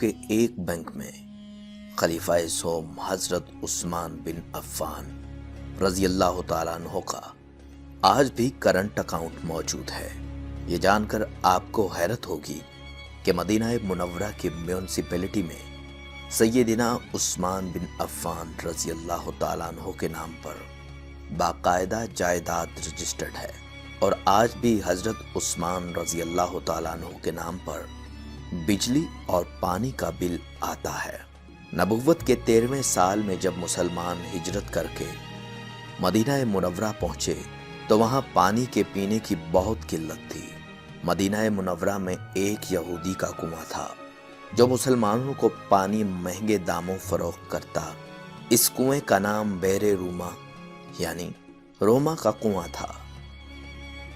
के एक बैंक में खलीफा सोम हजरत उस्मान बिन अफ़्फ़ान रज़ी अल्लाह ताला अन्हु का आज भी करंट अकाउंट मौजूद है। ये जानकर आपको हैरत होगी कि मदीना मुनव्वरा की म्यूनसिपैलिटी में सैयदना उस्मान बिन अफ़्फ़ान रज़ी अल्लाह ताला अन्हु के नाम पर बाकायदा जायदाद रजिस्टर्ड है और आज भी हजरत उस्मान रज़ी अल्लाह ताला अन्हु के नाम पर बिजली और पानी का बिल आता है। नबुव्वत के 13वें साल में जब मुसलमान हिजरत करके मदीना मुनव्वरा पहुंचे तो वहां पानी के पीने की बहुत किल्लत थी। मदीना मुनव्वरा में एक यहूदी का कुआं था जो मुसलमानों को पानी महंगे दामों फरोख्त करता। इस कुएं का नाम बेरे रूमा यानी रोमा का कुआं था।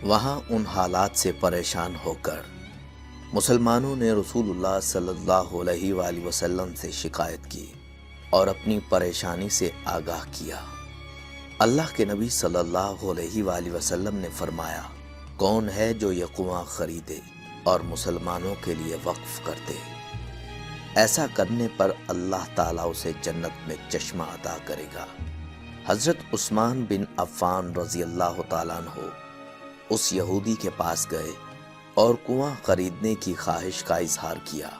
वहां उन हालात से परेशान होकर मुसलमानों ने रसूलुल्लाह सल्लल्लाहु अलैहि वसल्लम से शिकायत की और अपनी परेशानी से आगाह किया। अल्लाह के नबी सल्लल्लाहु अलैहि वसल्लम ने फरमाया, कौन है जो यह कुआं खरीदे और मुसलमानों के लिए वक्फ कर दे। ऐसा करने पर अल्लाह ताला उसे जन्नत में चश्मा अता करेगा। हजरत उस्मान बिन अफ़्फ़ान रज़ी अल्लाह ताला अन्हु उस यहूदी के पास गए और कुआं खरीदने की ख्वाहिश का इजहार किया।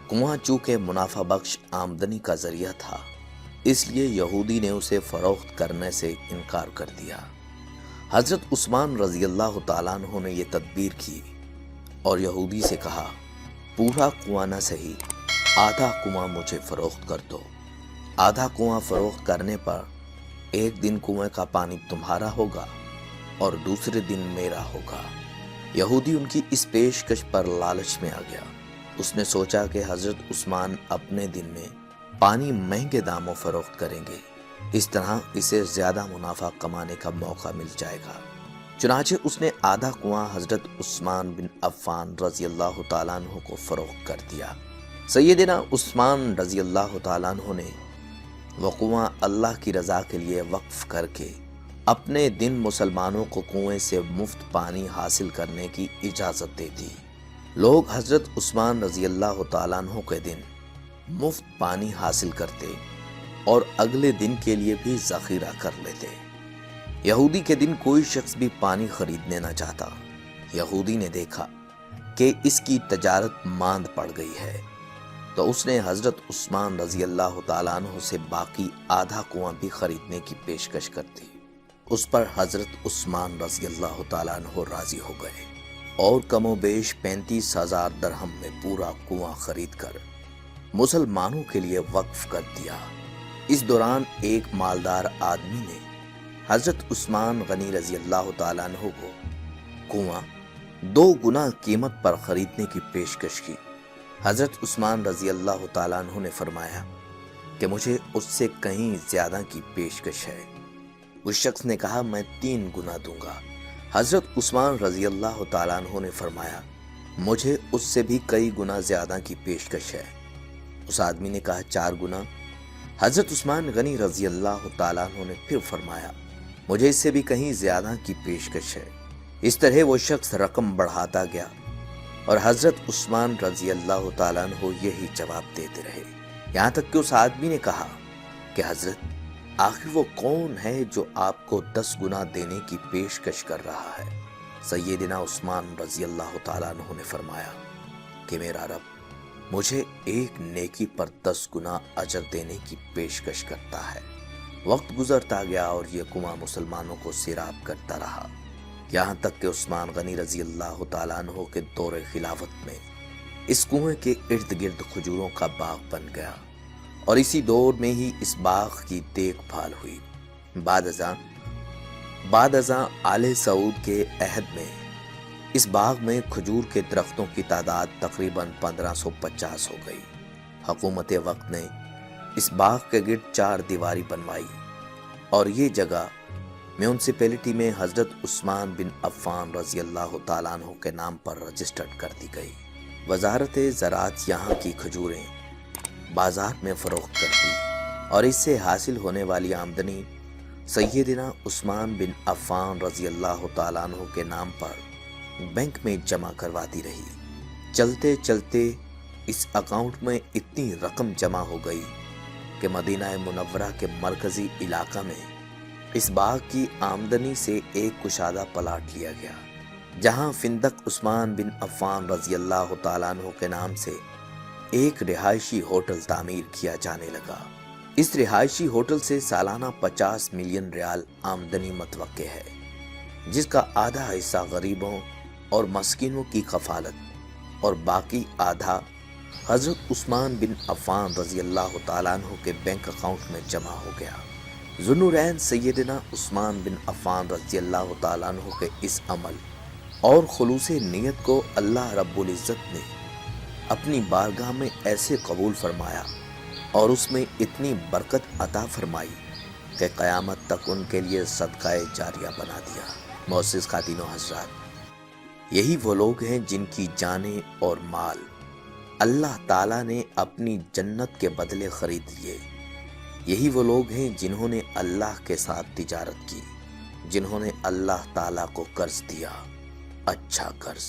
कुआं चूंकि मुनाफा बख्श आमदनी का जरिया था, इसलिए यहूदी ने उसे फरोख्त करने से इनकार कर दिया। हजरत उस्मान रज़ी अल्लाह ताला अन्हु ने यह तदबीर की और यहूदी से कहा, पूरा कुआं न सही, आधा कुआं मुझे फरोख्त कर दो। आधा कुआं फरोख्त करने पर एक दिन कुएं का पानी तुम्हारा होगा और दूसरे दिन मेरा होगा। यहूदी उनकी इस पेशकश पर लालच में आ गया। उसने सोचा कि हजरत उस्मान अपने दिन में पानी महंगे दामों फरोख्त करेंगे, इस तरह इसे ज्यादा मुनाफा कमाने का मौका मिल जाएगा। चुनाचे उसने आधा कुआं हजरत उस्मान बिन अफ़्फ़ान रज़ी अल्लाह ताला अन्हु को फरोख्त कर दिया। सैयदना उस्मान रज़ी अल्लाह ताला अन्हु ने वह कुआं अल्लाह की रज़ा के लिए वक्फ करके अपने दिन मुसलमानों को कुएं से मुफ्त पानी हासिल करने की इजाज़त दे दी। लोग हजरत उस्मान रज़ी अल्लाह ताला अन्हु के दिन मुफ्त पानी हासिल करते और अगले दिन के लिए भी ज़ख़ीरा कर लेते। यहूदी के दिन कोई शख्स भी पानी खरीदने न चाहता। यहूदी ने देखा कि इसकी तजारत मांद पड़ गई है तो उसने हजरत उस्मान रज़ी अल्लाह ताला अन्हु से बाकी आधा कुआं भी खरीदने की पेशकश कर दी। उस पर हजरत उस्मान रज़ी अल्लाह ताला अन्हु राजी हो गए और कमोबेश 35,000 दरहम में पूरा कुआं खरीद कर मुसलमानों के लिए वक्फ कर दिया। इस दौरान एक मालदार आदमी ने हजरत उस्मान गनी रज़ी अल्लाह ताला अन्हु को कुआं 2 गुना कीमत पर खरीदने की पेशकश की। हजरत उस्मान रज़ी अल्लाह ताला अन्हु ने फरमाया कि मुझे उससे कहीं ज्यादा की पेशकश है। उस शख्स ने कहा, मैं 3 गुना दूंगा। हजरत उस्मान रज़ी अल्लाह ताला अन्हु ने फरमाया, मुझे उससे भी कई गुना ज्यादा की पेशकश है। उस आदमी ने कहा, 4 गुना। हजरत उस्मान गनी रज़ी अल्लाह ताला अन्हु ने फिर फरमाया, मुझे इससे भी कहीं ज्यादा की पेशकश है। इस तरह वो शख्स रकम बढ़ाता गया और हजरत उस्मान रज़ी अल्लाह ताला अन्हु यही जवाब देते रहे, यहाँ तक कि उस आदमी ने कहा कि हजरत, आखिर वो कौन है जो आपको 10 गुना देने की पेशकश कर रहा है। सैयदना उस्मान रज़ी अल्लाह ताला अन्हु ने फरमाया कि मेरा रब मुझे एक नेकी पर 10 गुना अजर देने की पेशकश करता है। वक्त गुजरता गया और ये कुआं मुसलमानों को सिराब करता रहा, यहाँ तक कि उस्मान गनी रज़ी अल्लाह ताला अन्हु के दौरे खिलाफत में इस कुएं के इर्द गिर्द खजूरों का बाग बन गया और इसी दौर में ही इस बाग की देखभाल हुई। बाद अज़ां आले सऊद के अहद में इस बाग में खजूर के दरख्तों की तादाद तकरीबन 1550 हो गई। हुकूमत वक्त ने इस बाग के गिर्द 4 दीवारी बनवाई और ये जगह म्यूनसिपैलिटी में हजरत उस्मान बिन अफ़्फ़ान रज़ी अल्लाह ताला अन्हु के नाम पर रजिस्टर्ड कर दी गई। वजारत ज़राअत यहाँ की खजूरें बाजार में फरोख्त करती और इससे हासिल होने वाली आमदनी सैयदना उस्मान बिन अफ़्फ़ान रज़ी अल्लाह ताला अन्हु के नाम पर बैंक में जमा करवाती रही। चलते चलते اس اکاؤنٹ میں اتنی رقم جمع ہو گئی کہ مدینہ منورہ کے مرکزی علاقہ میں اس باغ کی آمدنی سے ایک کشادہ پلاٹ لیا گیا، جہاں فندق عثمان بن عفان رضی اللہ تعالیٰ عنہ کے نام سے ایک رہائشی ہوٹل تعمیر کیا جانے لگا۔ اس رہائشی ہوٹل سے سالانہ 50 ملین ریال آمدنی متوقع ہے، جس کا آدھا حصہ غریبوں اور مسکینوں کی کفالت اور باقی آدھا حضرت عثمان بن عفان رضی اللہ تعالیٰ عنہ کے بینک اکاؤنٹ میں جمع ہو گیا۔ ذوالنورین سیدنا عثمان بن عفان رضی اللہ تعالیٰ عنہ کے اس عمل اور خلوص نیت کو اللہ رب العزت نے اپنی بارگاہ میں ایسے قبول فرمایا اور اس میں اتنی برکت عطا فرمائی کہ قیامت تک ان کے لیے صدقہ جاریہ بنا دیا۔ معزز خواتین و حضرات، یہی وہ لوگ ہیں جن کی جانیں اور مال اللہ تعالیٰ نے اپنی جنت کے بدلے خرید لیے۔ یہی وہ لوگ ہیں جنہوں نے اللہ کے ساتھ تجارت کی، جنہوں نے اللہ تعالیٰ کو قرض دیا، اچھا قرض۔